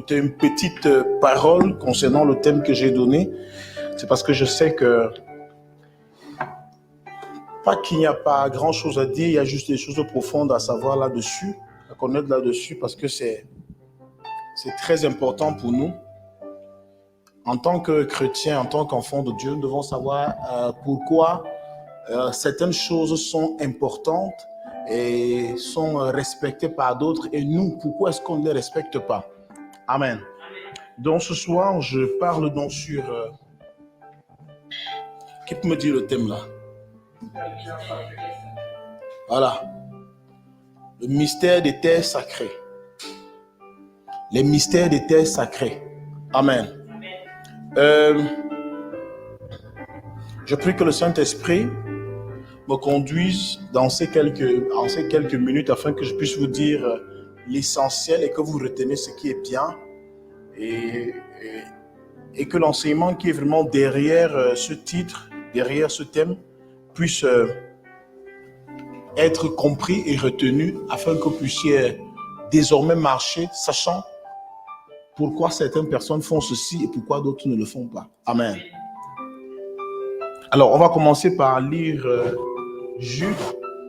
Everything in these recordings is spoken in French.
ajouter une petite parole concernant le thème que j'ai donné. C'est parce que je sais que, pas qu'il n'y a pas grand-chose à dire, il y a juste des choses profondes à savoir là-dessus, à connaître là-dessus, parce que c'est très important pour nous. En tant que chrétiens, en tant qu'enfants de Dieu, nous devons savoir pourquoi certaines choses sont importantes et sont respectées par d'autres, et nous, pourquoi est-ce qu'on ne les respecte pas? Amen. Donc ce soir, je parle donc sur... qui peut me dire le thème là? Voilà. Le mystère des terres sacrées. Les mystères des terres sacrées. Amen. Je prie que le Saint-Esprit me conduise dans ces quelques minutes afin que je puisse vous dire l'essentiel et que vous retenez ce qui est bien et que l'enseignement qui est vraiment derrière ce titre, derrière ce thème, puisse être compris et retenu afin que vous puissiez désormais marcher sachant pourquoi certaines personnes font ceci et pourquoi d'autres ne le font pas. Amen. Alors, on va commencer par lire Jude.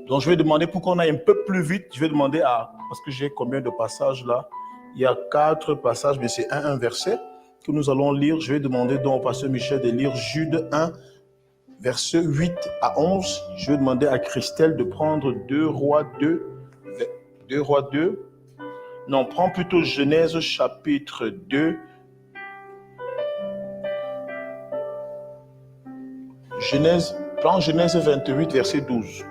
Donc, je vais demander, pour qu'on aille un peu plus vite, je vais demander parce que j'ai combien de passages là? Il y a 4 passages, mais c'est un verset que nous allons lire. Je vais demander donc au pasteur Michel de lire Jude 1, versets 8 à 11. Je vais demander à Christelle de prendre 2 Rois 2. Non, prends plutôt Genèse chapitre 2. Prends Genèse 28, verset 12.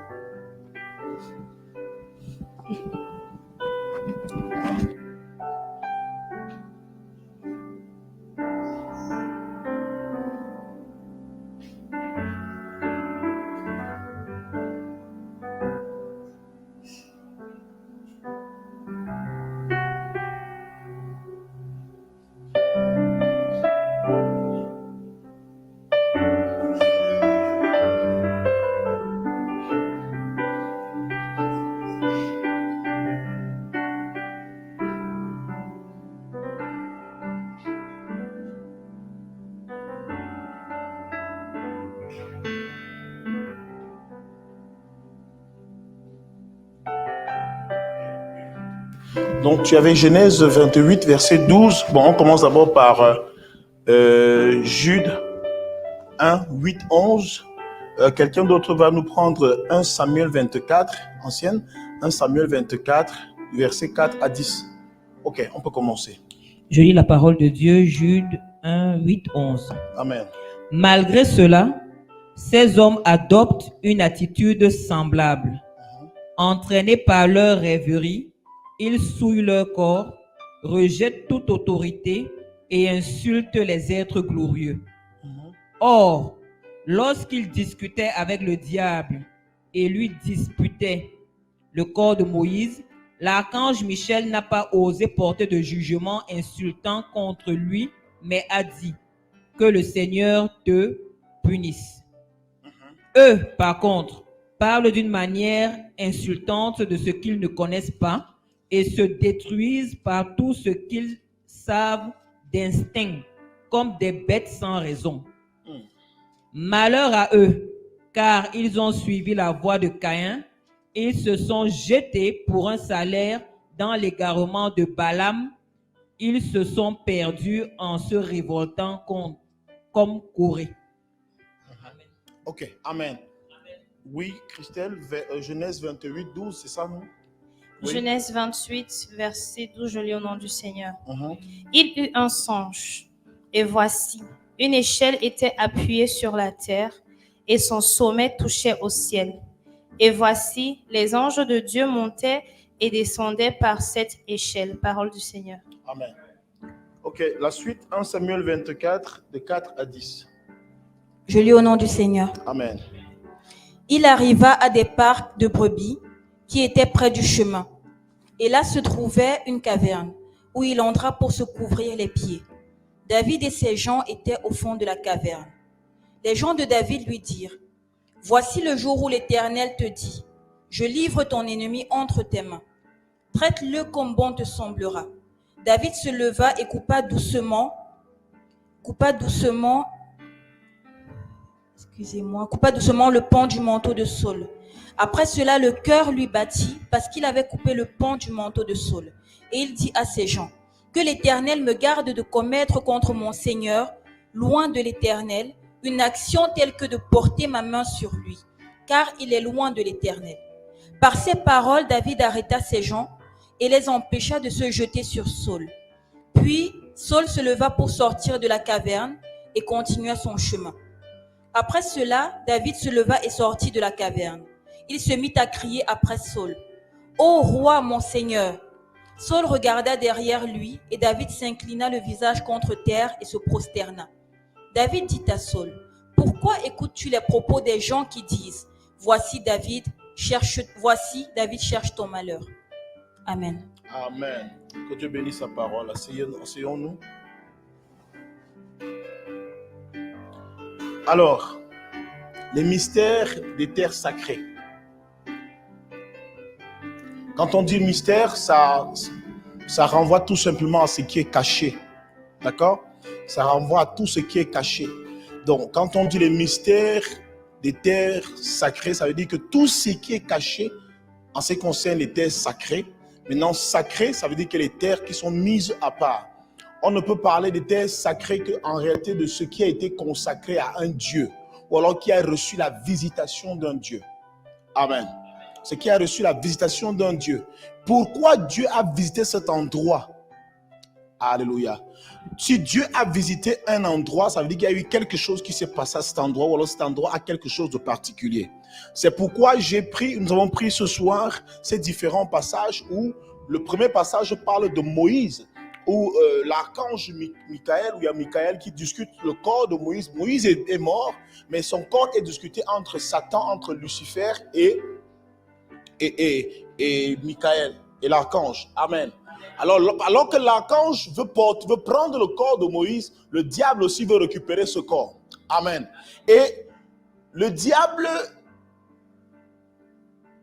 Donc, tu avais Genèse 28, verset 12. Bon, on commence d'abord par Jude 1, 8, 11. Quelqu'un d'autre va nous prendre 1 Samuel 24, ancienne. 1 Samuel 24, verset 4 à 10. Ok, on peut commencer. Je lis la parole de Dieu, Jude 1, 8, 11. Amen. Malgré cela, ces hommes adoptent une attitude semblable. Entraînés par leur rêverie, ils souillent leur corps, rejettent toute autorité et insultent les êtres glorieux. Or, lorsqu'ils discutaient avec le diable et lui disputaient le corps de Moïse, l'archange Michel n'a pas osé porter de jugement insultant contre lui, mais a dit que le Seigneur te punisse. Eux, par contre, parlent d'une manière insultante de ce qu'ils ne connaissent pas et se détruisent par tout ce qu'ils savent d'instinct, comme des bêtes sans raison. Malheur à eux, car ils ont suivi la voie de Caïn. Ils se sont jetés pour un salaire dans l'égarement de Balaam. Ils se sont perdus en se révoltant comme Corée. Amen. Ok, Amen. Oui, Christelle, Genèse 28, 12, c'est ça, non? Oui. Genèse 28, verset 12, je lis au nom du Seigneur. Il eut un songe, et voici, une échelle était appuyée sur la terre, et son sommet touchait au ciel. Et voici, les anges de Dieu montaient et descendaient par cette échelle. Parole du Seigneur. Amen. Ok, la suite, 1 Samuel 24, de 4 à 10. Je lis au nom du Seigneur. Amen. Il arriva à des parcs de brebis qui étaient près du chemin. Et là se trouvait une caverne où il entra pour se couvrir les pieds. David et ses gens étaient au fond de la caverne. Les gens de David lui dirent: Voici le jour où l'Éternel te dit: Je livre ton ennemi entre tes mains. Traite-le comme bon te semblera. David se leva et coupa doucement le pan du manteau de Saul. Après cela, le cœur lui battit parce qu'il avait coupé le pan du manteau de Saul. Et il dit à ses gens, que l'Éternel me garde de commettre contre mon Seigneur, loin de l'Éternel, une action telle que de porter ma main sur lui, car il est loin de l'Éternel. Par ces paroles, David arrêta ses gens et les empêcha de se jeter sur Saul. Puis Saul se leva pour sortir de la caverne et continua son chemin. Après cela, David se leva et sortit de la caverne. Il se mit à crier après Saul, « Ô roi, mon Seigneur !» Saul regarda derrière lui et David s'inclina le visage contre terre et se prosterna. David dit à Saul, « Pourquoi écoutes-tu les propos des gens qui disent, « Voici David cherche ton malheur ?» Amen. Amen. Que Dieu bénisse sa parole. Asseyons-nous. Alors, les mystères des terres sacrées. Quand on dit mystère, ça renvoie tout simplement à ce qui est caché. D'accord? Ça renvoie à tout ce qui est caché. Donc, quand on dit les mystères des terres sacrées, ça veut dire que tout ce qui est caché en ce qui concerne les terres sacrées. Maintenant, sacré, ça veut dire que les terres qui sont mises à part. On ne peut parler des terres sacrées qu'en réalité de ce qui a été consacré à un Dieu, ou alors qui a reçu la visitation d'un Dieu. Amen. Ce qui a reçu la visitation d'un Dieu. Pourquoi Dieu a visité cet endroit? Alléluia. Si Dieu a visité un endroit, ça veut dire qu'il y a eu quelque chose qui s'est passé à cet endroit, ou alors cet endroit a quelque chose de particulier. C'est pourquoi nous avons pris ce soir ces différents passages où le premier passage parle de Moïse, où l'archange Michaël, où il y a Michaël qui discute le corps de Moïse. Moïse est mort, mais son corps est discuté entre Satan, entre Lucifer et Michaël et l'archange. Amen. Alors que l'archange veut prendre le corps de Moïse, le diable aussi veut récupérer ce corps. Amen. Et le diable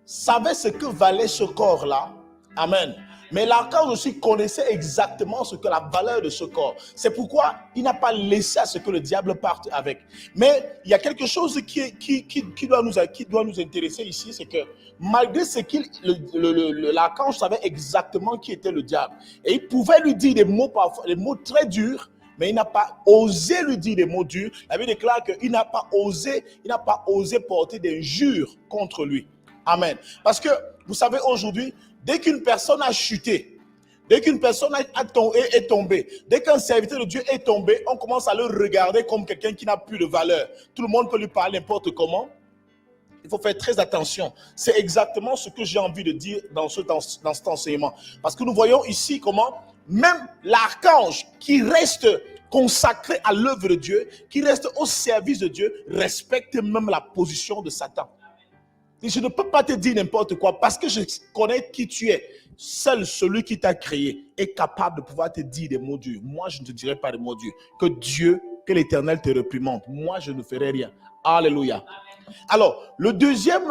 savait ce que valait ce corps-là. Amen. Mais l'archange aussi connaissait exactement ce que la valeur de ce corps. C'est pourquoi il n'a pas laissé à ce que le diable parte avec. Mais il y a quelque chose qui doit nous intéresser ici, c'est que malgré ce qu'il, l'archange savait exactement qui était le diable. Et il pouvait lui dire des mots parfois, des mots très durs, mais il n'a pas osé lui dire des mots durs. La Bible déclare qu'il n'a pas osé porter d'injures contre lui. Amen. Parce que, vous savez, aujourd'hui, dès qu'une personne a chuté, dès qu'une personne est tombée, dès qu'un serviteur de Dieu est tombé, on commence à le regarder comme quelqu'un qui n'a plus de valeur. Tout le monde peut lui parler n'importe comment. Il faut faire très attention. C'est exactement ce que j'ai envie de dire dans cet enseignement. Parce que nous voyons ici comment même l'archange qui reste consacré à l'œuvre de Dieu, qui reste au service de Dieu, respecte même la position de Satan. Et je ne peux pas te dire n'importe quoi parce que je connais qui tu es. Seul celui qui t'a créé est capable de pouvoir te dire des mots durs. Moi, je ne te dirai pas des mots durs. Que l'Éternel te réprimande. Moi, je ne ferai rien. Alléluia. Alors, le deuxième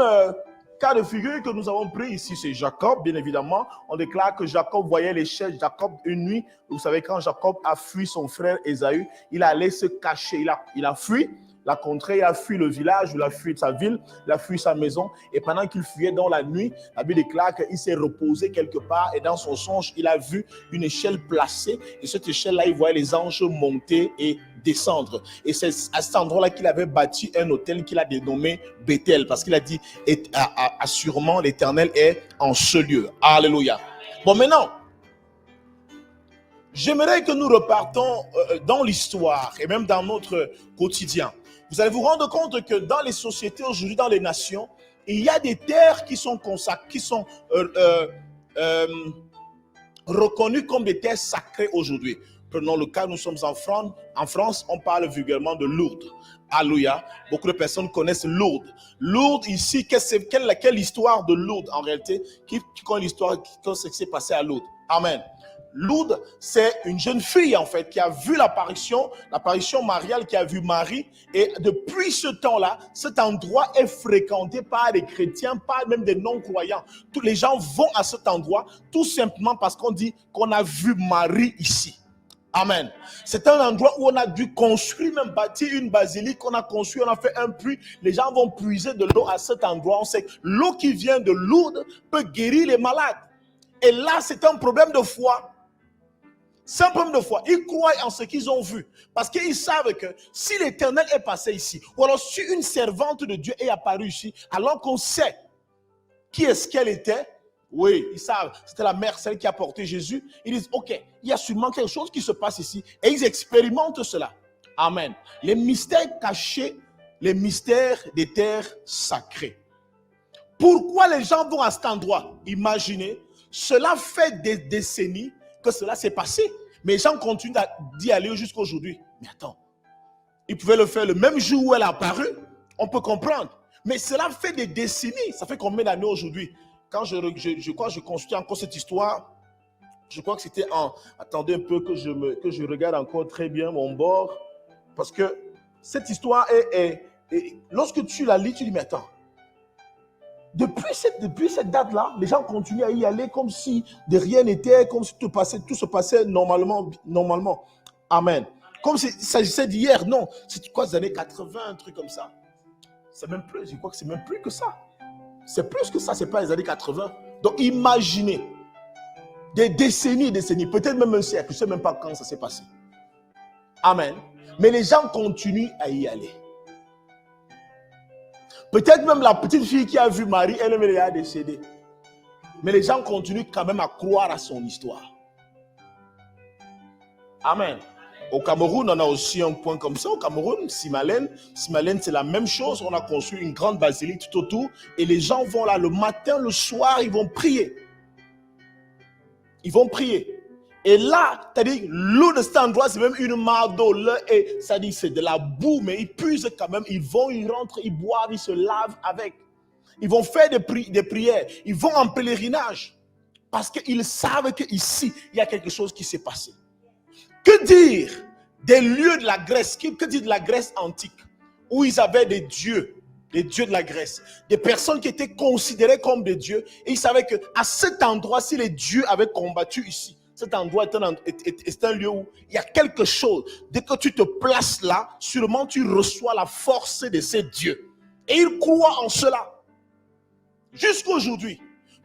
cas de figure que nous avons pris ici, c'est Jacob, bien évidemment. On déclare que Jacob voyait les chaises. Jacob, une nuit, vous savez, quand Jacob a fui son frère Ésaü, il allait se cacher. Il a fui la contrée, il a fui le village, il a fui sa ville, il a fui sa maison. Et pendant qu'il fuyait dans la nuit, la Bible déclare qu'il s'est reposé quelque part. Et dans son songe, il a vu une échelle placée. Et cette échelle-là, il voyait les anges monter et descendre. Et c'est à cet endroit-là qu'il avait bâti un hôtel qu'il a dénommé Bethel. Parce qu'il a dit, assurément, l'Éternel est en ce lieu. Alléluia. Bon, maintenant, j'aimerais que nous repartons dans l'histoire et même dans notre quotidien. Vous allez vous rendre compte que dans les sociétés aujourd'hui, dans les nations, il y a des terres qui sont consacrées, qui sont reconnues comme des terres sacrées aujourd'hui. Prenons le cas, nous sommes en France. En France, on parle vulgairement de Lourdes. Alléluia. Beaucoup de personnes connaissent Lourdes. Lourdes, ici, quelle histoire de Lourdes en réalité? Qui connaît l'histoire, qu'est-ce qui s'est passé à Lourdes? Amen. Lourdes, c'est une jeune fille en fait qui a vu l'apparition mariale, qui a vu Marie. Et depuis ce temps-là, cet endroit est fréquenté par des chrétiens, par même des non-croyants. Tous les gens vont à cet endroit tout simplement parce qu'on dit qu'on a vu Marie ici. Amen. C'est un endroit où on a dû construire, même bâtir une basilique, on a construit, on a fait un puits. Les gens vont puiser de l'eau à cet endroit. On sait que l'eau qui vient de Lourdes peut guérir les malades. Et là, c'est un problème de foi. C'est un problème de foi. Ils croient en ce qu'ils ont vu. Parce qu'ils savent que si l'Éternel est passé ici, ou alors si une servante de Dieu est apparue ici, alors qu'on sait qui est-ce qu'elle était, oui, ils savent, c'était la mère, celle qui a porté Jésus. Ils disent, ok, il y a sûrement quelque chose qui se passe ici. Et ils expérimentent cela. Amen. Les mystères cachés, les mystères des terres sacrées. Pourquoi les gens vont à cet endroit? Imaginez, cela fait des décennies que cela s'est passé. Mais les gens continuent d'y aller jusqu'aujourd'hui. Mais attends, ils pouvaient le faire le même jour où elle a apparu. On peut comprendre. Mais cela fait des décennies. Ça fait combien d'années aujourd'hui? Quand je crois que je construis encore cette histoire, je crois que c'était en... Attendez un peu que je regarde encore très bien mon bord. Parce que cette histoire est lorsque tu la lis, tu dis, mais attends. Depuis cette date-là, les gens continuent à y aller comme si de rien n'était, comme si tout se passait normalement. Amen. Comme s'il s'agissait d'hier. Non, c'est quoi, les années 80, un truc comme ça. C'est même plus, je crois que c'est même plus que ça. C'est plus que ça, c'est pas les années 80. Donc imaginez, des décennies, peut-être même un siècle, je ne sais même pas quand ça s'est passé. Amen. Mais les gens continuent à y aller. Peut-être même la petite fille qui a vu Marie, elle-même est décédée. Mais les gens continuent quand même à croire à son histoire. Amen. Au Cameroun, on a aussi un point comme ça. Au Cameroun, Simalène, c'est la même chose. On a construit une grande basilique tout autour. Et les gens vont là le matin, le soir, ils vont prier. Ils vont prier. Et là, c'est-à-dire, l'eau de cet endroit, c'est même une mare d'eau. C'est-à-dire, c'est de la boue, mais ils puisent quand même. Ils vont, ils rentrent, ils boivent, ils se lavent avec. Ils vont faire des prières. Ils vont en pèlerinage. Parce qu'ils savent qu'ici, il y a quelque chose qui s'est passé. Que dire des lieux de la Grèce? Que dire de la Grèce antique? Où ils avaient des dieux de la Grèce. Des personnes qui étaient considérées comme des dieux. Et ils savaient qu'à cet endroit, si les dieux avaient combattu ici, cet endroit est un lieu où il y a quelque chose. Dès que tu te places là, sûrement tu reçois la force de ces dieux. Et ils croient en cela. Jusqu'aujourd'hui.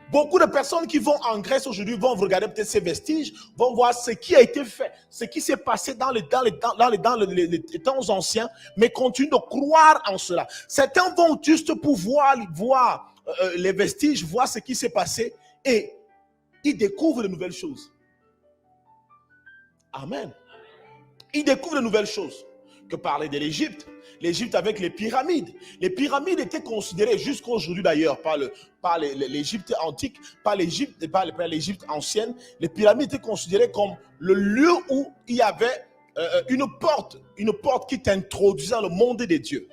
Beaucoup de personnes qui vont en Grèce aujourd'hui vont regarder peut-être ces vestiges, vont voir ce qui a été fait, ce qui s'est passé dans les temps anciens, mais continuent de croire en cela. Certains vont juste pouvoir voir les vestiges, voir ce qui s'est passé et ils découvrent de nouvelles choses. Amen. Ils découvrent de nouvelles choses. Que parler de l'Égypte? L'Égypte avec les pyramides. Les pyramides étaient considérées jusqu'à aujourd'hui d'ailleurs par l'Égypte antique, par l'Égypte ancienne. Les pyramides étaient considérées comme le lieu où il y avait une porte qui t'introduisait dans le monde des dieux.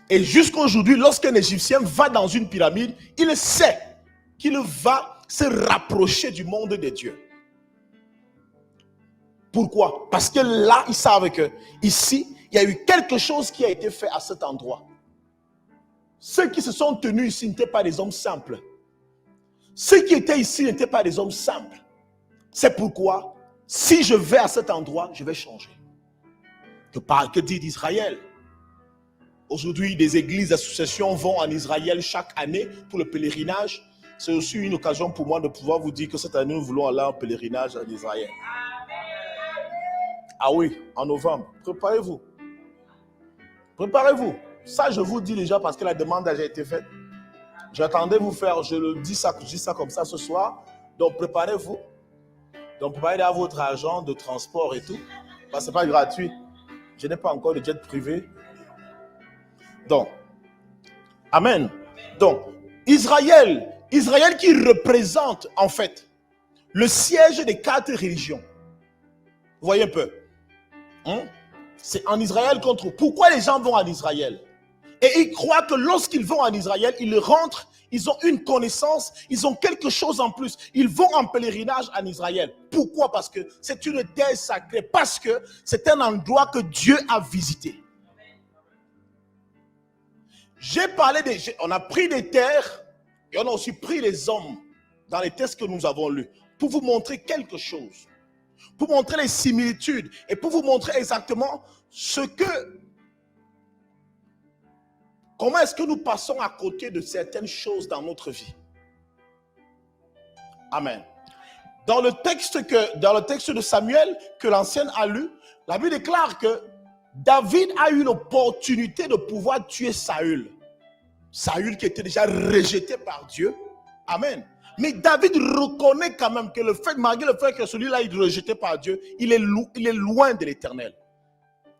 Et jusqu'à aujourd'hui, lorsqu'un Égyptien va dans une pyramide, il sait qu'il va se rapprocher du monde des dieux. Pourquoi? Parce que là, ils savent que ici, il y a eu quelque chose qui a été fait à cet endroit. Ceux qui se sont tenus ici n'étaient pas des hommes simples. Ceux qui étaient ici n'étaient pas des hommes simples. C'est pourquoi, si je vais à cet endroit, je vais changer. Que dit d'Israël? Aujourd'hui, des églises, associations vont en Israël chaque année pour le pèlerinage. C'est aussi une occasion pour moi de pouvoir vous dire que cette année, nous voulons aller en pèlerinage en Israël. Ah oui, en novembre. Préparez-vous. Préparez-vous. Ça, je vous dis déjà parce que la demande a déjà été faite. J'attendais vous faire, je dis ça comme ça ce soir. Donc, préparez-vous. Donc, préparez à votre argent de transport et tout. Parce que ce n'est pas gratuit. Je n'ai pas encore de jet privé. Donc, amen. Donc, Israël qui représente en fait le siège des 4 religions. Vous voyez un peu. C'est en Israël qu'on trouve. Pourquoi les gens vont en Israël? Et ils croient que lorsqu'ils vont en Israël, ils rentrent, ils ont une connaissance, ils ont quelque chose en plus. Ils vont en pèlerinage en Israël. Pourquoi? Parce que c'est une terre sacrée. Parce que c'est un endroit que Dieu a visité. On a pris des terres et on a aussi pris les hommes dans les textes que nous avons lus pour vous montrer quelque chose, pour montrer les similitudes et pour vous montrer exactement comment est-ce que nous passons à côté de certaines choses dans notre vie. Amen. Dans le texte de Samuel que l'ancienne a lu, la Bible déclare que David a eu l'opportunité de pouvoir tuer Saül. Saül qui était déjà rejeté par Dieu. Amen. Mais David reconnaît quand même que malgré le fait que celui-là est rejeté par Dieu, il est loin de l'Éternel.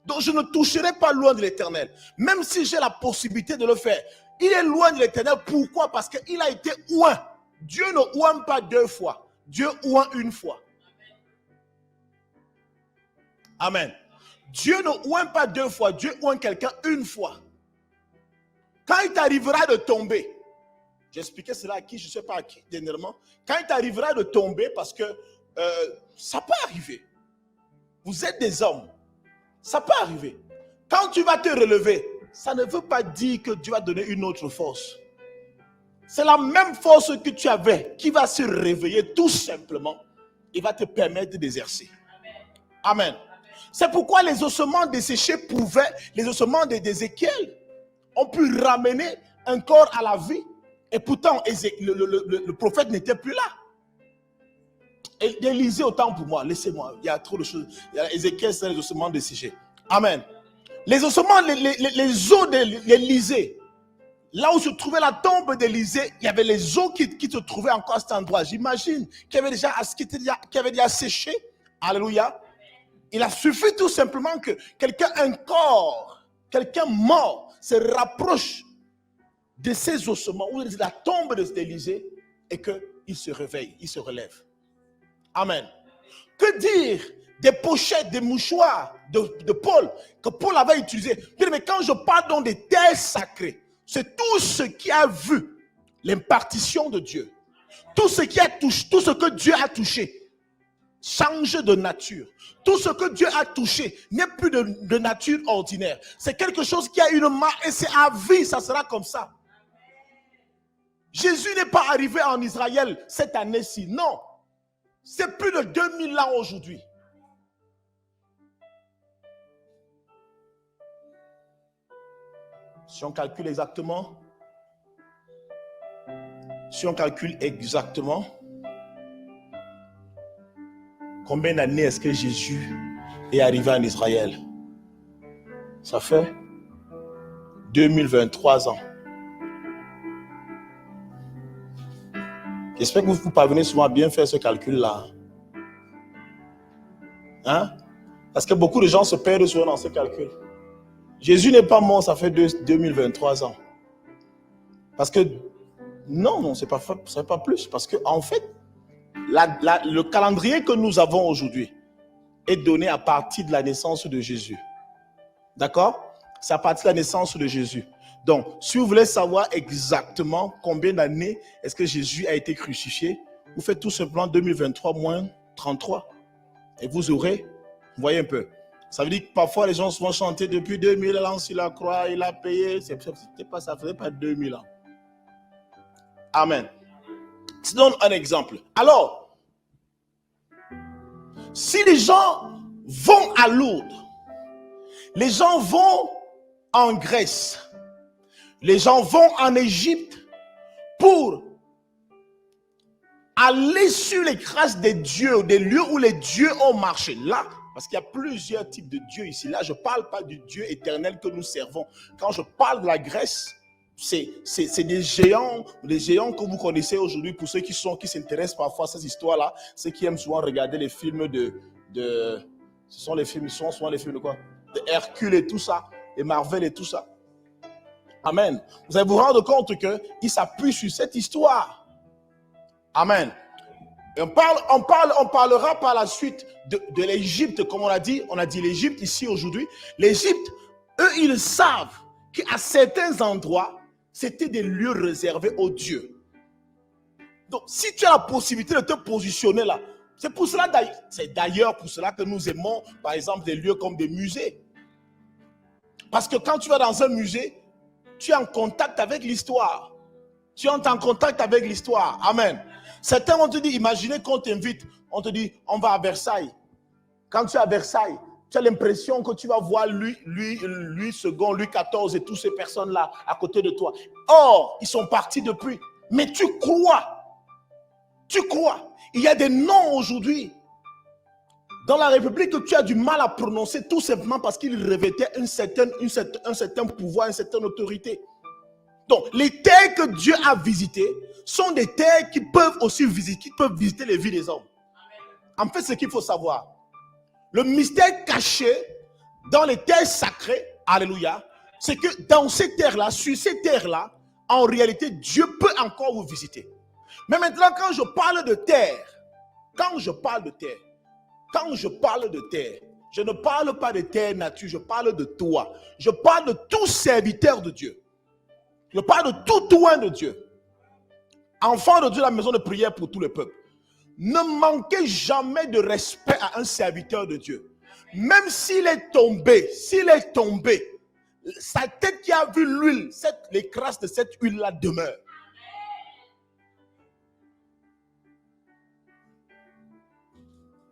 Donc je ne toucherai pas loin de l'Éternel. Même si j'ai la possibilité de le faire. Il est loin de l'Éternel. Pourquoi? Parce qu'il a été oint. Dieu ne oint pas 2 fois. Dieu oint 1 fois. Amen. Dieu ne oint pas 2 fois. Dieu oint quelqu'un 1 fois. Quand il t'arrivera de tomber, j'expliquais cela à qui, je ne sais pas à qui dernièrement. Quand il t'arrivera de tomber, parce que ça peut arriver. Vous êtes des hommes. Ça peut arriver. Quand tu vas te relever, ça ne veut pas dire que Dieu va donner une autre force. C'est la même force que tu avais qui va se réveiller tout simplement et va te permettre d'exercer. Amen. C'est pourquoi les ossements desséchés les ossements d'Ézéchiel ont pu ramener un corps à la vie. Et pourtant, le prophète n'était plus là. Et Élisée, autant pour moi, laissez-moi, il y a trop de choses. Ézéchiel, c'est les ossements desséchés. Amen. Les ossements, les os d'Élisée, là où se trouvait la tombe d'Élisée, il y avait les os qui se trouvaient encore à cet endroit. J'imagine qui avait déjà séché. Alléluia. Il a suffi tout simplement que quelqu'un mort se rapproche de ces ossements ou de la tombe d'Élisée et qu'il se réveille, il se relève. Amen. Que dire des pochettes, des mouchoirs de Paul, que Paul avait utilisé? Mais quand je parle donc des terres sacrées, c'est tout ce qui a vu l'impartition de Dieu. Tout ce que Dieu a touché change de nature. Tout ce que Dieu a touché n'est plus de nature ordinaire. C'est quelque chose qui a une marque et c'est à vie, ça sera comme ça. Jésus n'est pas arrivé en Israël cette année-ci, non. C'est plus de 2000 ans aujourd'hui. Si on calcule exactement, combien d'années est-ce que Jésus est arrivé en Israël? Ça fait 2023 ans. J'espère que vous parvenez souvent à bien faire ce calcul-là. Hein? Parce que beaucoup de gens se perdent souvent dans ce calcul. Jésus n'est pas mort, ça fait 2023 ans. Parce que, non, c'est pas plus. Parce que, en fait, le calendrier que nous avons aujourd'hui est donné à partir de la naissance de Jésus. D'accord? C'est à partir de la naissance de Jésus. Donc, si vous voulez savoir exactement combien d'années est-ce que Jésus a été crucifié, vous faites tout simplement 2023 moins 33. Et vous aurez, vous voyez un peu. Ça veut dire que parfois les gens vont chanter depuis 2000 ans sur la croix, il a payé. Ça ne faisait pas 2000 ans. Amen. Je donne un exemple. Alors, si les gens vont à Lourdes, les gens vont en Grèce, les gens vont en Égypte pour aller sur les traces des dieux, des lieux où les dieux ont marché. Là, parce qu'il y a plusieurs types de dieux ici. Là, je ne parle pas du Dieu éternel que nous servons. Quand je parle de la Grèce, c'est des géants que vous connaissez aujourd'hui. Pour ceux qui s'intéressent parfois à ces histoires-là, ceux qui aiment souvent regarder les films ce sont souvent les films de quoi? De Hercule et tout ça, et Marvel et tout ça. Amen. Vous allez vous rendre compte qu'il s'appuie sur cette histoire. Amen. Et on parlera par la suite de l'Égypte, comme on a dit l'Égypte ici aujourd'hui. L'Égypte, eux, ils savent qu'à certains endroits, c'était des lieux réservés aux dieux. Donc, si tu as la possibilité de te positionner là, c'est pour cela, c'est d'ailleurs pour cela que nous aimons, par exemple, des lieux comme des musées. Parce que quand tu vas dans un musée, tu es en contact avec l'histoire. Tu es en contact avec l'histoire. Amen. Certains vont te dire, imaginez qu'on t'invite, on te dit, on va à Versailles. Quand tu es à Versailles, tu as l'impression que tu vas voir Louis II, Louis XIV et toutes ces personnes-là à côté de toi. Or, ils sont partis depuis. Mais tu crois. Il y a des noms aujourd'hui dans la République que tu as du mal à prononcer tout simplement parce qu'ils revêtaient un certain pouvoir, une certaine autorité. Donc, les terres que Dieu a visitées sont des terres qui peuvent aussi visiter les vies des hommes. En fait, ce qu'il faut savoir, le mystère caché dans les terres sacrées, alléluia, c'est que dans ces terres-là, sur ces terres-là, en réalité, Dieu peut encore vous visiter. Mais maintenant, quand je parle de terre, je ne parle pas de terre nature, je parle de toi. Je parle de tout serviteur de Dieu. Je parle de tout oint de Dieu. Enfant de Dieu, la maison de prière pour tout le peuple. Ne manquez jamais de respect à un serviteur de Dieu. Même s'il est tombé, sa tête qui a vu l'huile, les crasses de cette huile-là demeurent.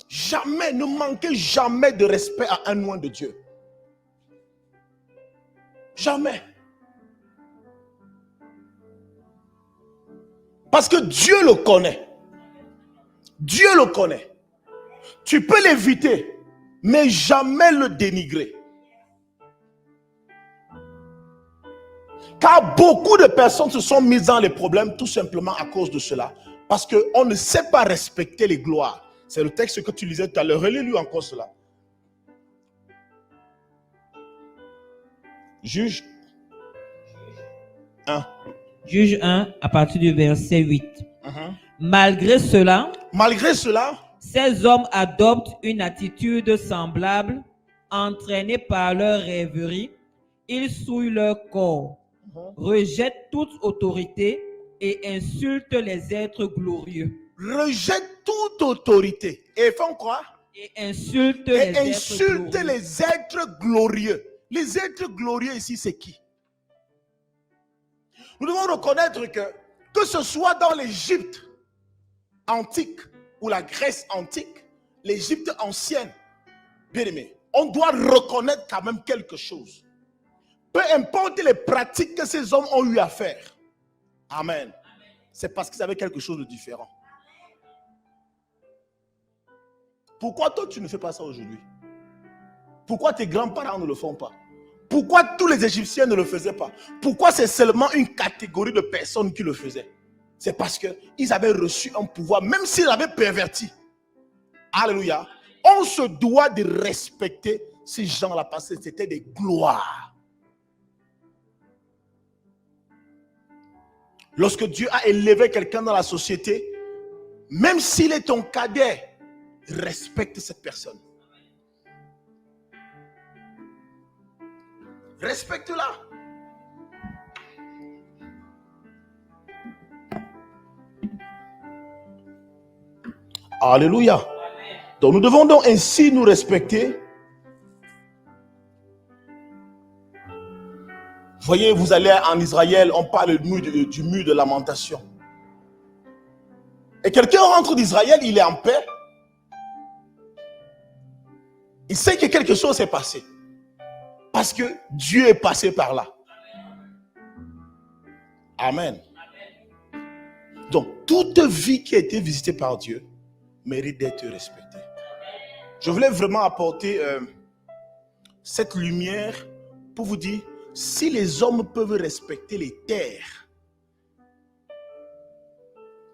Jamais, ne manquez jamais de respect à un oint de Dieu. Jamais. Parce que Dieu le connaît. Dieu le connaît. Tu peux l'éviter, mais jamais le dénigrer. Car beaucoup de personnes se sont mises dans les problèmes tout simplement à cause de cela. Parce qu'on ne sait pas respecter les gloires. C'est le texte que tu lisais tout à l'heure. Relis-lui encore cela. Juge 1. Juge 1 à partir du verset 8. Malgré cela, ces hommes adoptent une attitude semblable, entraînés par leur rêverie. Ils souillent leur corps, rejettent toute autorité et insultent les êtres glorieux. Rejette toute autorité. Et font quoi? Et insultent les êtres glorieux. Les êtres glorieux ici, c'est qui? Nous devons reconnaître que ce soit dans l'Égypte antique ou la Grèce antique, l'Égypte ancienne, bien aimé, on doit reconnaître quand même quelque chose. Peu importe les pratiques que ces hommes ont eu à faire. Amen. C'est parce qu'ils avaient quelque chose de différent. Pourquoi toi tu ne fais pas ça aujourd'hui? Pourquoi tes grands-parents ne le font pas? Pourquoi tous les Égyptiens ne le faisaient pas? Pourquoi c'est seulement une catégorie de personnes qui le faisaient? C'est parce qu'ils avaient reçu un pouvoir, même s'ils avaient perverti. Alléluia. On se doit de respecter ces gens-là parce que c'était des gloires. Lorsque Dieu a élevé quelqu'un dans la société, même s'il est ton cadet, respecte cette personne. Respecte-la. Alléluia. Donc nous devons donc ainsi nous respecter. Voyez, vous allez en Israël, on parle du mur de lamentation. Et quelqu'un rentre d'Israël, il est en paix. Il sait que quelque chose s'est passé. Parce que Dieu est passé par là. Amen. Donc, toute vie qui a été visitée par Dieu mérite d'être respectée. Je voulais vraiment apporter cette lumière pour vous dire, si les hommes peuvent respecter les terres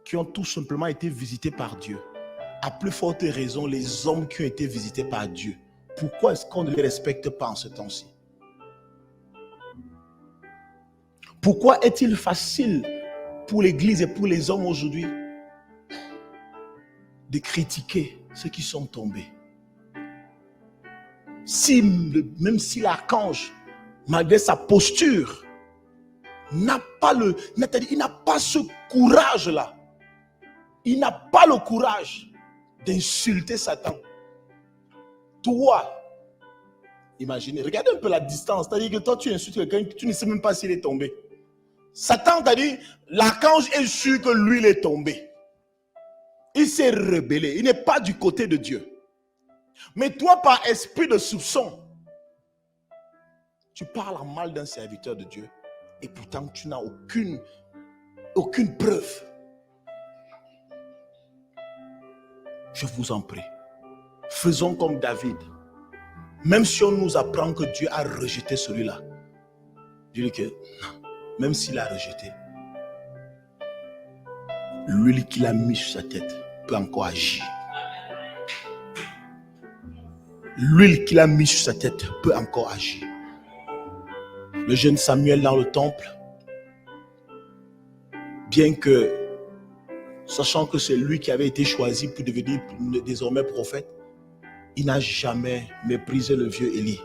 qui ont tout simplement été visitées par Dieu, à plus forte raison, les hommes qui ont été visités par Dieu, pourquoi est-ce qu'on ne les respecte pas en ce temps-ci? Pourquoi est-il facile pour l'Église et pour les hommes aujourd'hui de critiquer ceux qui sont tombés? Même si l'archange malgré sa posture, il n'a pas ce courage-là. Il n'a pas le courage d'insulter Satan. Toi, imaginez, regardez un peu la distance. C'est-à-dire que toi, tu insultes quelqu'un, tu ne sais même pas s'il est tombé. Satan t'a dit, l'archange est sûr que lui, il est tombé. Il s'est rebellé. Il n'est pas du côté de Dieu. Mais toi, par esprit de soupçon, tu parles en mal d'un serviteur de Dieu. Et pourtant, tu n'as aucune preuve. Je vous en prie. Faisons comme David. Même si on nous apprend que Dieu a rejeté celui-là. Je dis que non. Même s'il a rejeté, l'huile qu'il a mis sur sa tête peut encore agir. L'huile qu'il a mis sur sa tête peut encore agir. Le jeune Samuel dans le temple, bien que, sachant que c'est lui qui avait été choisi pour devenir désormais prophète, il n'a jamais méprisé le vieux Élie.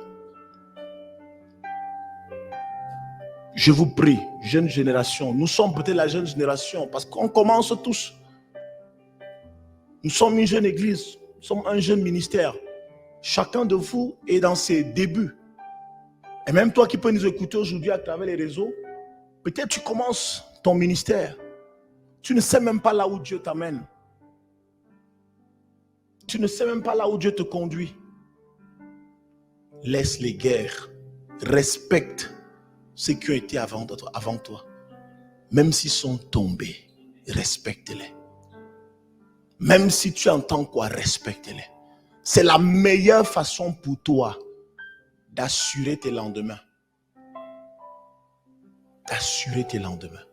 Je vous prie, jeune génération, nous sommes peut-être la jeune génération parce qu'on commence tous. Nous sommes une jeune église, nous sommes un jeune ministère. Chacun de vous est dans ses débuts. Et même toi qui peux nous écouter aujourd'hui à travers les réseaux, peut-être tu commences ton ministère. Tu ne sais même pas là où Dieu t'amène. Tu ne sais même pas là où Dieu te conduit. Laisse les guerres. Respecte ceux qui ont été avant toi. Même s'ils sont tombés, respecte-les. Même si tu entends quoi, respecte-les. C'est la meilleure façon pour toi d'assurer tes lendemains. D'assurer tes lendemains.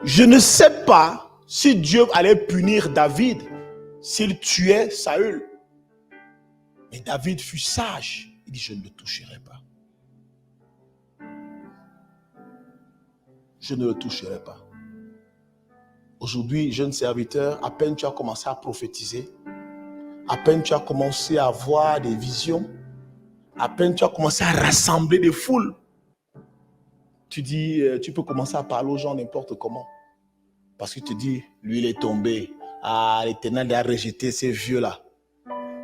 Je ne sais pas si Dieu allait punir David s'il tuait Saül. Mais David fut sage. Il dit, je ne le toucherai pas. Je ne le toucherai pas. Aujourd'hui, jeune serviteur, à peine tu as commencé à prophétiser, à peine tu as commencé à avoir des visions, à peine tu as commencé à rassembler des foules, tu dis, tu peux commencer à parler aux gens n'importe comment. Parce que tu dis, lui il est tombé, l'Éternel a rejeté ces vieux-là.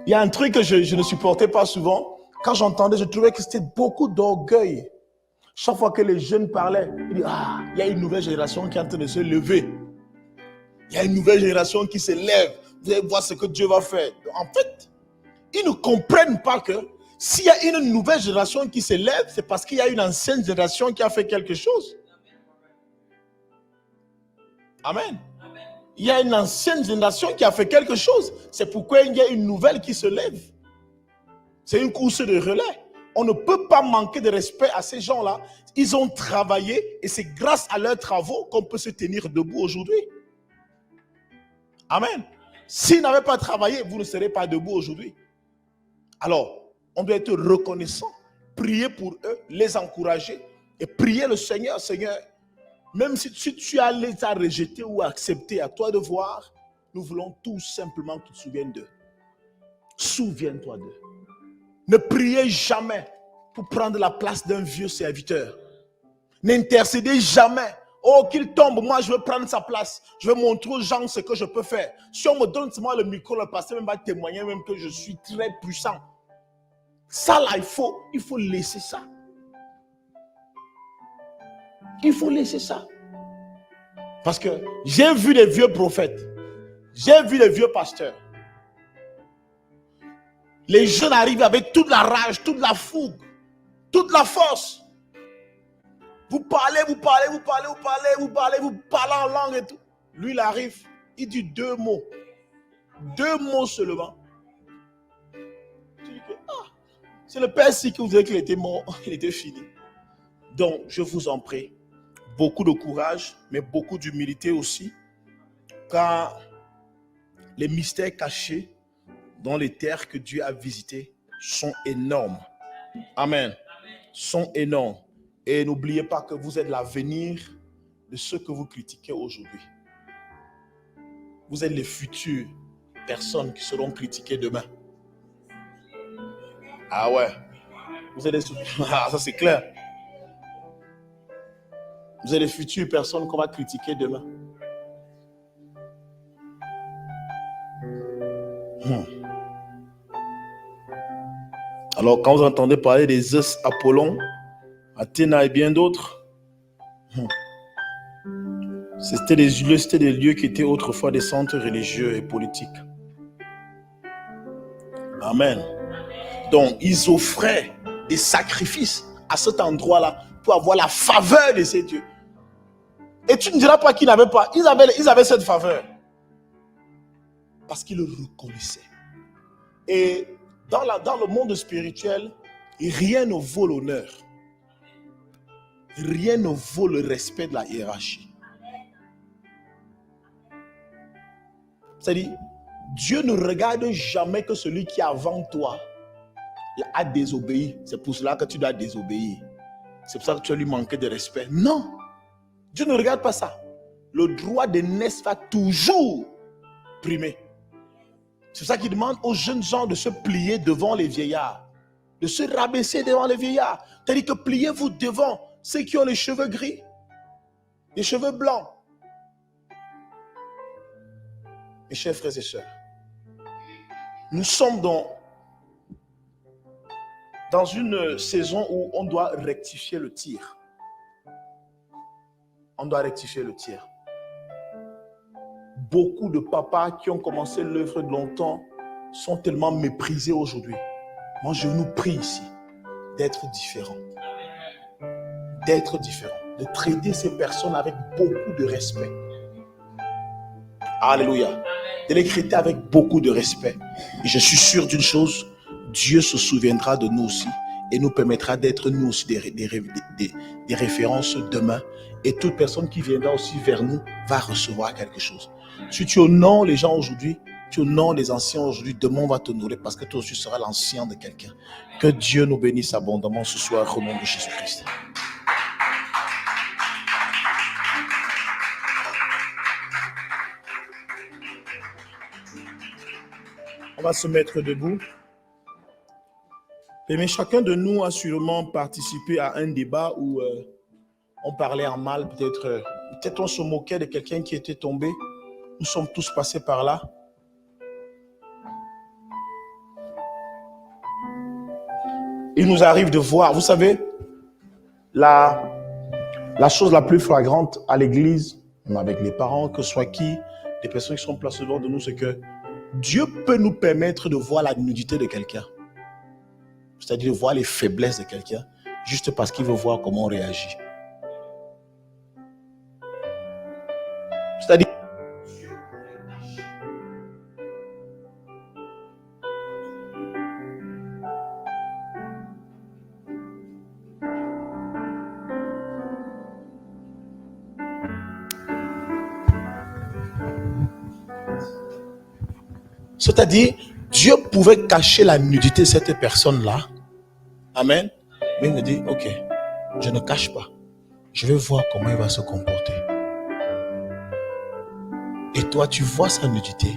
Il y a un truc que je ne supportais pas souvent. Quand j'entendais, je trouvais que c'était beaucoup d'orgueil. Chaque fois que les jeunes parlaient, ils disaient, il y a une nouvelle génération qui est en train de se lever. Il y a une nouvelle génération qui se lève. Vous allez voir ce que Dieu va faire. En fait, ils ne comprennent pas que s'il y a une nouvelle génération qui se lève, c'est parce qu'il y a une ancienne génération qui a fait quelque chose. Amen. Il y a une ancienne génération qui a fait quelque chose. C'est pourquoi il y a une nouvelle qui se lève. C'est une course de relais. On ne peut pas manquer de respect à ces gens-là. Ils ont travaillé et c'est grâce à leurs travaux qu'on peut se tenir debout aujourd'hui. Amen. S'ils n'avaient pas travaillé, vous ne serez pas debout aujourd'hui. Alors, on doit être reconnaissant, prier pour eux, les encourager et prier le Seigneur. Seigneur, même si tu as les à rejeter ou accepter, à toi de voir, nous voulons tout simplement que tu te souviennes d'eux. Souviens-toi d'eux. Ne priez jamais pour prendre la place d'un vieux serviteur. N'intercédez jamais. Oh, qu'il tombe, moi je veux prendre sa place. Je veux montrer aux gens ce que je peux faire. Si on me donne seulement le micro, le pasteur même va témoigner même que je suis très puissant. Ça là, il faut laisser ça. Il faut laisser ça. Parce que j'ai vu les vieux prophètes. J'ai vu les vieux pasteurs. Les jeunes arrivent avec toute la rage, toute la fougue, toute la force. Vous parlez en langue et tout. Lui, il arrive, il dit 2 mots. 2 mots seulement. Tu dis que, c'est le père si que vous dites qu'il était mort, il était fini. Donc, je vous en prie, beaucoup de courage, mais beaucoup d'humilité aussi, car les mystères cachés dans les terres que Dieu a visitées sont énormes. Amen. Sont énormes. Et n'oubliez pas que vous êtes l'avenir de ceux que vous critiquez aujourd'hui. Vous êtes les futures personnes qui seront critiquées demain. Ah ouais. Vous êtes des... Ah, ça c'est clair. Vous êtes les futures personnes qu'on va critiquer demain. Alors, quand vous entendez parler des Zeus, Apollon, Athéna et bien d'autres, c'était des lieux qui étaient autrefois des centres religieux et politiques. Amen. Donc, ils offraient des sacrifices à cet endroit-là pour avoir la faveur de ces dieux. Et tu ne diras pas qu'ils n'avaient pas. Ils avaient cette faveur. Parce qu'ils le reconnaissaient. Et dans le monde spirituel, rien ne vaut l'honneur. Rien ne vaut le respect de la hiérarchie. C'est-à-dire, Dieu ne regarde jamais que celui qui est avant toi a désobéi. C'est pour cela que tu dois désobéir. C'est pour ça que tu as lui manqué de respect. Non. Dieu ne regarde pas ça. Le droit de naissance va toujours primer. C'est pour ça qu'il demande aux jeunes gens de se plier devant les vieillards. De se rabaisser devant les vieillards. C'est-à-dire que pliez-vous devant ceux qui ont les cheveux gris, les cheveux blancs. Mes chers frères et sœurs, nous sommes dans une saison où on doit rectifier le tir. On doit rectifier le tir. Beaucoup de papas qui ont commencé l'œuvre de longtemps sont tellement méprisés aujourd'hui. Moi, je nous prie ici d'être différents. D'être différents. De traiter ces personnes avec beaucoup de respect. Alléluia. De les traiter avec beaucoup de respect. Et je suis sûr d'une chose, Dieu se souviendra de nous aussi et nous permettra d'être nous aussi des références demain. Et toute personne qui viendra aussi vers nous va recevoir quelque chose. Si tu honores les gens aujourd'hui, tu honores les anciens aujourd'hui, demain on va t'honorer parce que toi aussi seras l'ancien de quelqu'un. Que Dieu nous bénisse abondamment ce soir au nom de Jésus-Christ. On va se mettre debout. Mais chacun de nous a sûrement participé à un débat où on parlait en mal, peut-être on se moquait de quelqu'un qui était tombé. Nous sommes tous passés par là. Il nous arrive de voir, vous savez, la chose la plus flagrante à l'église, même avec les parents, que ce soit qui, les personnes qui sont placées devant de nous, c'est que Dieu peut nous permettre de voir la nudité de quelqu'un. C'est-à-dire de voir les faiblesses de quelqu'un, juste parce qu'il veut voir comment on réagit. C'est-à-dire, Dieu pouvait cacher la nudité de cette personne-là. Amen. Mais il me dit, ok, je ne cache pas. Je vais voir comment il va se comporter. Et toi, tu vois sa nudité.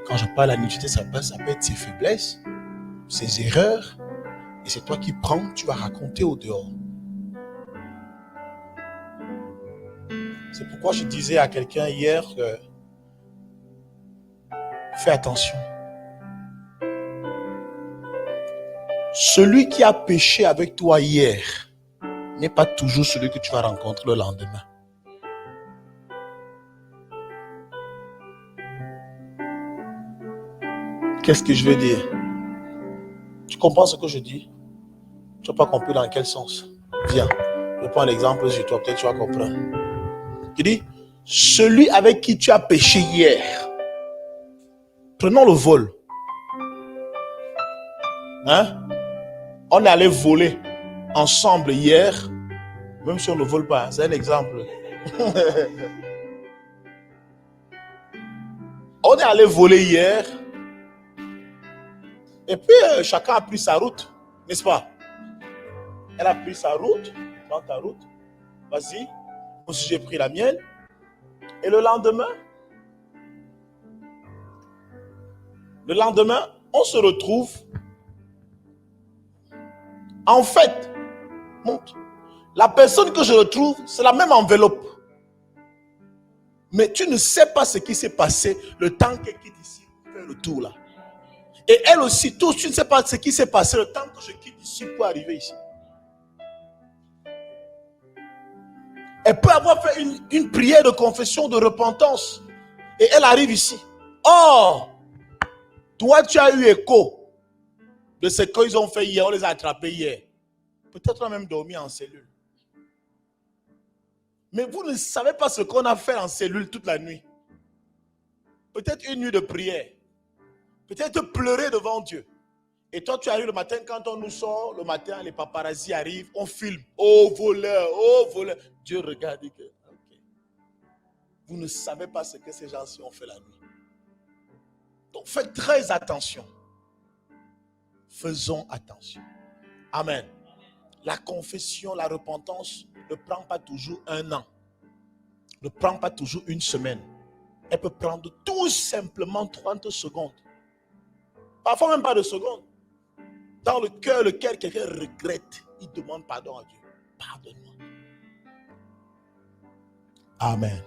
Quand je parle de la nudité, ça peut être ses faiblesses, ses erreurs. Et c'est toi qui prends, tu vas raconter au dehors. C'est pourquoi je disais à quelqu'un hier que fais attention. Celui qui a péché avec toi hier n'est pas toujours celui que tu vas rencontrer le lendemain. Qu'est-ce que je veux dire? Tu comprends ce que je dis? Tu n'as pas compris dans quel sens? Viens, je prends l'exemple sur toi, peut-être tu vas comprendre. Je dis, celui avec qui tu as péché hier, prenons le vol. On est allé voler ensemble hier, même si on ne vole pas, c'est un exemple. On est allé voler hier, et puis chacun a pris sa route, n'est-ce pas? Elle a pris sa route, prends ta route, vas-y, moi aussi j'ai pris la mienne, et le lendemain, on se retrouve En fait, monte. La personne que je retrouve, c'est la même enveloppe. Mais tu ne sais pas ce qui s'est passé le temps qu'elle quitte ici pour faire le tour là. Et elle aussi, tu ne sais pas ce qui s'est passé le temps que je quitte ici pour arriver ici. Elle peut avoir fait une prière de confession, de repentance. Et elle arrive ici. Or, toi, tu as eu écho de ce qu'ils ont fait hier. On les a attrapés hier. Peut-être on a même dormi en cellule. Mais vous ne savez pas ce qu'on a fait en cellule toute la nuit. Peut-être une nuit de prière. Peut-être pleurer devant Dieu. Et toi, tu arrives le matin, quand on nous sort, le matin, les paparazzis arrivent, on filme. Oh voleur, oh voleur. Dieu regarde et que, ok. Vous ne savez pas ce que ces gens-ci ont fait la nuit. Donc faites très attention. Faisons attention. Amen. La confession, la repentance ne prend pas toujours un an. Ne prend pas toujours une semaine. Elle peut prendre tout simplement 30 secondes. Parfois même pas de secondes. Dans le cœur, lequel quelqu'un regrette, il demande pardon à Dieu. Pardonne-moi. Amen.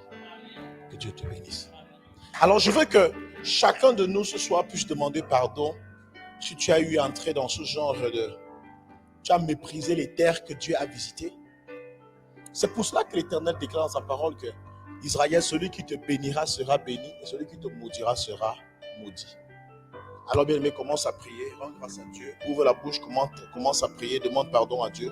Que Dieu te bénisse. Alors je veux que chacun de nous ce soir puisse demander pardon si tu as eu entré dans ce genre de... Tu as méprisé les terres que Dieu a visitées. C'est pour cela que l'Éternel déclare dans sa parole que Israël, celui qui te bénira sera béni et celui qui te maudira sera maudit. Alors bien aimé, commence à prier, rends grâce à Dieu. Ouvre la bouche, commence à prier, demande pardon à Dieu.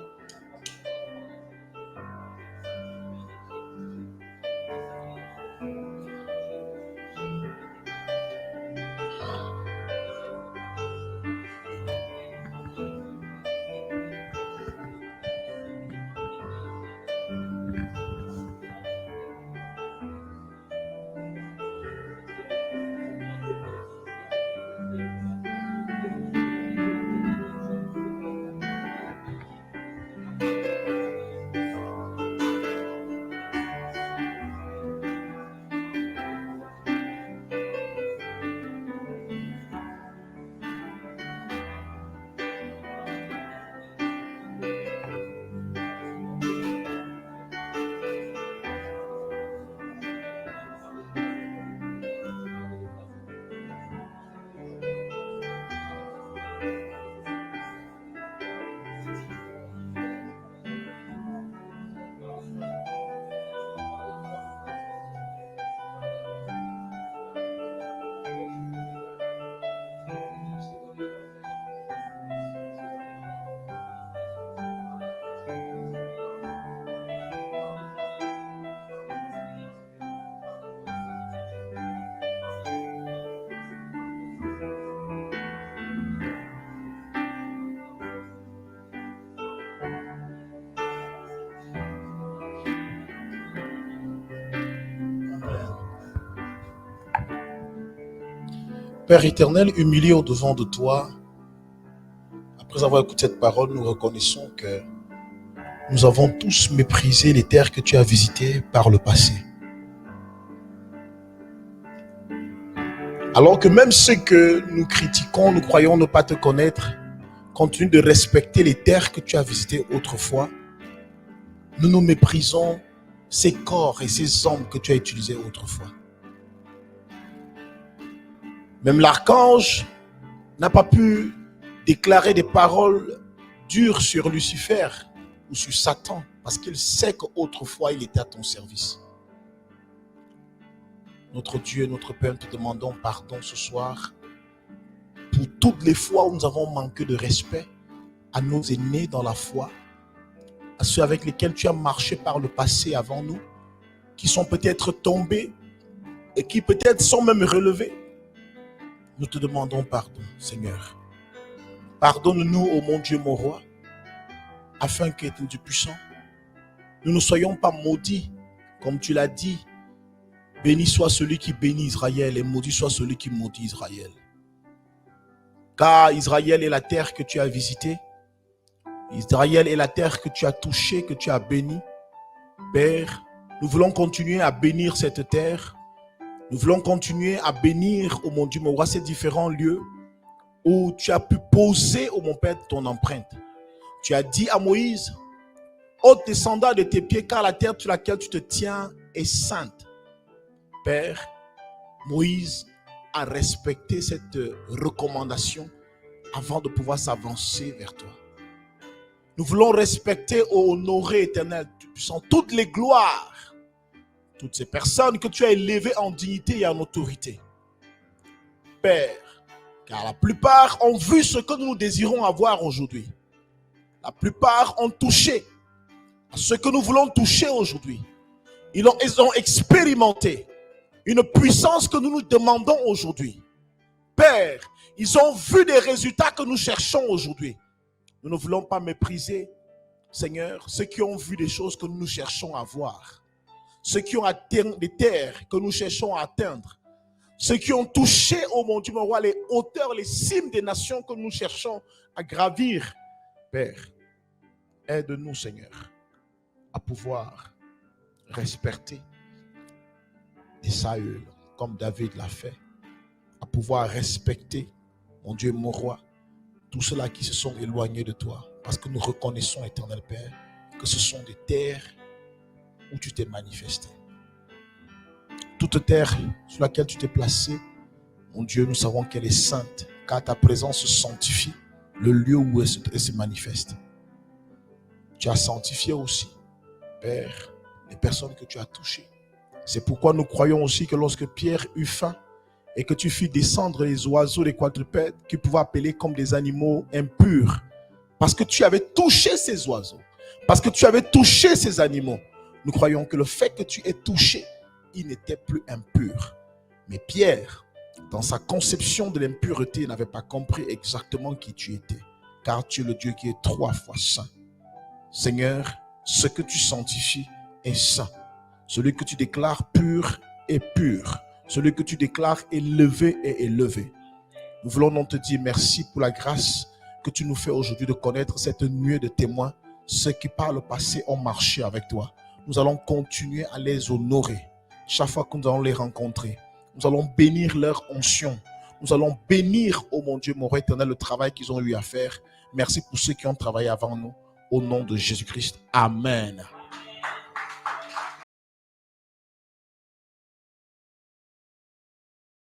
Père éternel, humilié au-devant de toi, après avoir écouté cette parole, nous reconnaissons que nous avons tous méprisé les terres que tu as visitées par le passé. Alors que même ceux que nous critiquons, nous croyons ne pas te connaître, continuent de respecter les terres que tu as visitées autrefois, nous méprisons ces corps et ces hommes que tu as utilisés autrefois. Même l'archange n'a pas pu déclarer des paroles dures sur Lucifer ou sur Satan parce qu'il sait qu'autrefois il était à ton service. Notre Dieu, notre Père, nous te demandons pardon ce soir pour toutes les fois où nous avons manqué de respect à nos aînés dans la foi, à ceux avec lesquels tu as marché par le passé avant nous, qui sont peut-être tombés et qui peut-être sont même relevés. Nous te demandons pardon, Seigneur. Pardonne-nous, ô mon Dieu, mon roi, afin que, Dieu puissant, nous ne soyons pas maudits, comme tu l'as dit. Béni soit celui qui bénit Israël et maudit soit celui qui maudit Israël. Car Israël est la terre que tu as visitée. Israël est la terre que tu as touchée, que tu as bénie. Père, nous voulons continuer à bénir cette terre. Nous voulons continuer à bénir, oh mon Dieu, mon roi, ces différents lieux où tu as pu poser, oh mon Père, ton empreinte. Tu as dit à Moïse, ôte tes sandales de tes pieds, car la terre sur laquelle tu te tiens est sainte. Père, Moïse a respecté cette recommandation avant de pouvoir s'avancer vers toi. Nous voulons respecter, honorer, Éternel, Tout-Puissant, toutes les gloires, toutes ces personnes que tu as élevées en dignité et en autorité. Père, car la plupart ont vu ce que nous désirons avoir aujourd'hui. La plupart ont touché à ce que nous voulons toucher aujourd'hui. Ils ont expérimenté une puissance que nous nous demandons aujourd'hui. Père, ils ont vu des résultats que nous cherchons aujourd'hui. Nous ne voulons pas mépriser, Seigneur, ceux qui ont vu des choses que nous cherchons à voir. Ceux qui ont atteint des terres que nous cherchons à atteindre. Ceux qui ont touché, oh mon Dieu, mon roi, les hauteurs, les cimes des nations que nous cherchons à gravir. Père, aide-nous, Seigneur, à pouvoir respecter et Saül, comme David l'a fait, à pouvoir respecter, mon Dieu, mon roi, tous ceux-là qui se sont éloignés de toi, parce que nous reconnaissons, Éternel Père, que ce sont des terres où tu t'es manifesté. Toute terre sur laquelle tu t'es placé, mon Dieu, nous savons qu'elle est sainte, car ta présence sanctifie le lieu où elle se manifeste. Tu as sanctifié aussi, Père, les personnes que tu as touchées. C'est pourquoi nous croyons aussi que lorsque Pierre eut faim et que tu fis descendre les oiseaux, les quadrupèdes, qu'ils pouvaient appeler comme des animaux impurs, parce que tu avais touché ces oiseaux, parce que tu avais touché ces animaux, nous croyons que le fait que tu aies touché, il n'était plus impur. Mais Pierre, dans sa conception de l'impureté, n'avait pas compris exactement qui tu étais, car tu es le Dieu qui est 3 fois saint. Seigneur, ce que tu sanctifies est saint. Celui que tu déclares pur est pur. Celui que tu déclares élevé est élevé. Nous voulons donc te dire merci pour la grâce que tu nous fais aujourd'hui de connaître cette nuée de témoins, ceux qui par le passé ont marché avec toi. Nous allons continuer à les honorer. Chaque fois que nous allons les rencontrer, nous allons bénir leur onction. Nous allons bénir, oh mon Dieu, mon roi éternel, le travail qu'ils ont eu à faire. Merci pour ceux qui ont travaillé avant nous. Au nom de Jésus-Christ. Amen.